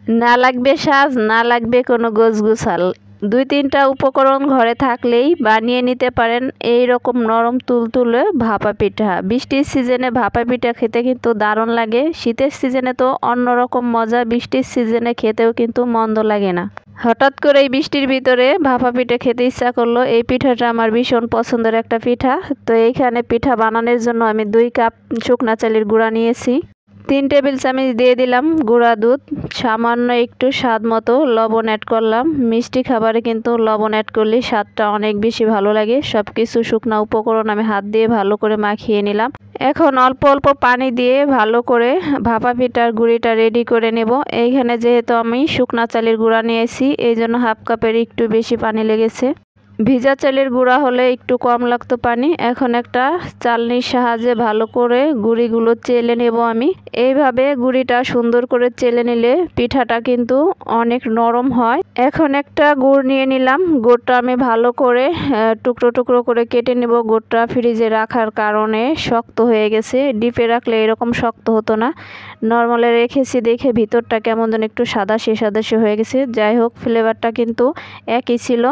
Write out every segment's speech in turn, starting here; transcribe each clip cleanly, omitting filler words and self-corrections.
না লাগবে সাজ, না লাগবে কোনো গোছগুছাল। 2-3টা উপকরণ ঘরে থাকলেই বানিয়ে নিতে পারেন এই রকম নরম তুলতুলে ভাপা পিঠা। বৃষ্টির সিজনে ভাপা পিঠা খেতে কিন্তু দারুণ লাগে। শীতের সিজনে তো অন্যরকম মজা, বৃষ্টির সিজনে খেতেও কিন্তু মন্দ লাগে না। হঠাৎ করে এই বৃষ্টির ভিতরে ভাপা পিঠা খেতে ইচ্ছা করলো। এই পিঠাটা আমার ভীষণ পছন্দের একটা পিঠা। তো এইখানে পিঠা বানানোর জন্য আমি 2 কাপ শুকনা চালের গুঁড়া নিয়েছি। 3 টেবিল চামচ দিয়ে দিলাম গুঁড়া দুধ, সামান্য একটু স্বাদ মতো লবণ অ্যাড করলাম। মিষ্টি খাবারে কিন্তু লবণ অ্যাড করলে স্বাদটা অনেক বেশি ভালো লাগে। সব কিছু শুকনা উপকরণ আমি হাত দিয়ে ভালো করে মাখিয়ে নিলাম। এখন অল্প অল্প পানি দিয়ে ভালো করে ভাপা পিঠার গুঁড়িটা রেডি করে নেব। এইখানে যেহেতু আমি শুকনা চালের গুঁড়া নিয়েছি, এই জন্য হাফ কাপের একটু বেশি পানি লেগেছে। ভিজা চালের গুঁড়া হলে একটু কম লাগতো পানি। এখন একটা চালনির সাহায্যে ভালো করে গুঁড়িগুলো চেলে নেব আমি। এইভাবে গুঁড়িটা সুন্দর করে চেলে নিলে পিঠাটা কিন্তু অনেক নরম হয়। এখন একটা গুড় নিয়ে নিলাম। গুড়টা আমি ভালো করে টুকরো টুকরো করে কেটে নেব। গুড়টা ফ্রিজে রাখার কারণে শক্ত হয়ে গেছে। ডিপে রাখলে এরকম শক্ত হতো না। নর্মালে রেখেছি দেখে ভিতরটা কেমন যেন একটু সাদাশে সাদাশে হয়ে গেছে। যাই হোক, ফ্লেভারটা কিন্তু একই ছিল,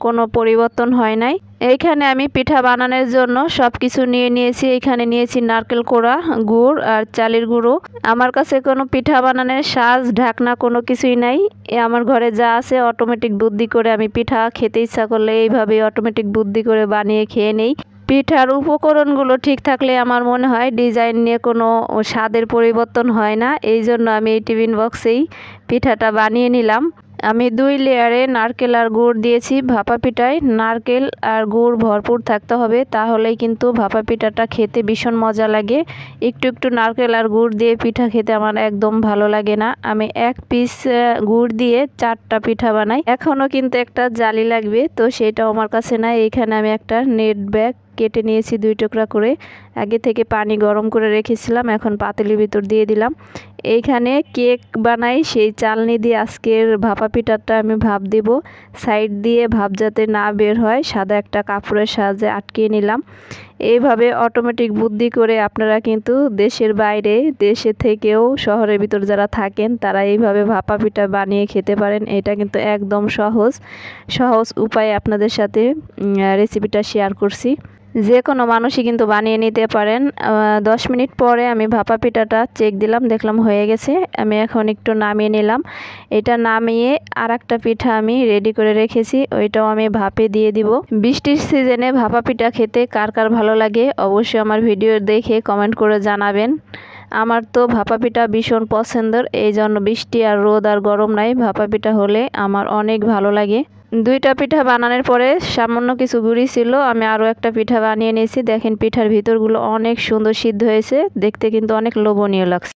কোনো পরিবর্তন হয় নাই। এইখানে আমি পিঠা বানানোর জন্য সব কিছু নিয়ে নিয়েছি। এইখানে নিয়েছি নারকেল কোড়া, গুড় আর চালের গুঁড়ো। আমার কাছে কোনো পিঠা বানানোর সাজ ঢাকনা কোনো কিছুই নাই। আমার ঘরে যা আছে অটোমেটিক বুদ্ধি করে আমি পিঠা খেতে ইচ্ছা করলে এইভাবে অটোমেটিক বুদ্ধি করে বানিয়ে খেয়ে নেই। পিঠার উপকরণগুলো ঠিক থাকলে আমার মনে হয় ডিজাইন নিয়ে কোনো স্বাদের পরিবর্তন হয় না। এই জন্য আমি এই টিফিন বক্সেই পিঠাটা বানিয়ে নিলাম। আমি 2 লেয়ারে নারকেল আর গুড় দিয়েছি। ভাপা পিঠায় নারকেল আর গুড় ভরপুর থাকতে হবে, তাহলেই কিন্তু ভাপা পিঠাটা খেতে ভীষণ মজা লাগে। একটু একটু নারকেল আর গুড় দিয়ে পিঠা খেতে আমার একদম ভালো লাগে না। আমি 1 পিস গুড় দিয়ে 4টা পিঠা বানাই। এখনও কিন্তু একটা জালি লাগবে, তো সেটাও আমার কাছে নাই। এইখানে আমি একটা নেট ব্যাগ কেটে নিয়েছি 2 টুকরা করে। আগে থেকে পানি গরম করে রেখেছিলাম, এখন পাতিলের ভিতর দিয়ে দিলাম। এইখানে কেক বানাই, সেই চালনি দিয়ে আজকের ভাপা পিঠাটা আমি ভাপ দেব। সাইড দিয়ে ভাপ যাতে না বের হয় সাদা একটা কাপড়ের সাহায্যে আটকিয়ে নিলাম। এইভাবে অটোমেটিক বুদ্ধি করে আপনারা কিন্তু দেশের বাইরে, দেশে থেকেও শহরের ভিতর যারা থাকেন তারা এইভাবে ভাপা পিঠা বানিয়ে খেতে পারেন। এটা কিন্তু একদম সহজ উপায়ে আপনাদের সাথে রেসিপিটা শেয়ার করছি। যে কোনো মানুষই কিন্তু বানিয়ে নিতে পারেন। 10 মিনিট পরে আমি ভাপা পিঠাটা চেক দিলাম, দেখলাম হয়ে গেছে। আমি এখন একটু নামিয়ে নিলাম। এটা নামিয়ে আর একটা পিঠা আমি রেডি করে রেখেছি, ওইটাও আমি ভাপে দিয়ে দিব। বৃষ্টির সিজনে ভাপা পিঠা খেতে কার কার ভালো লাগে অবশ্যই আমার ভিডিও দেখে কমেন্ট করে জানাবেন। আমার তো ভাপা পিঠা ভীষণ পছন্দের, এই জন্য বৃষ্টি আর রোদ আর গরম নাই, ভাপা পিঠা হলে আমার অনেক ভালো লাগে। 2টা পিঠা বানানোর পরে সামান্য কিছু গুঁড়ি ছিল, আমি আরও একটা পিঠা বানিয়ে নিয়েছি। দেখেন পিঠার ভিতরগুলো অনেক সুন্দর সিদ্ধ হয়েছে, দেখতে কিন্তু অনেক লোভনীয় লাগছে।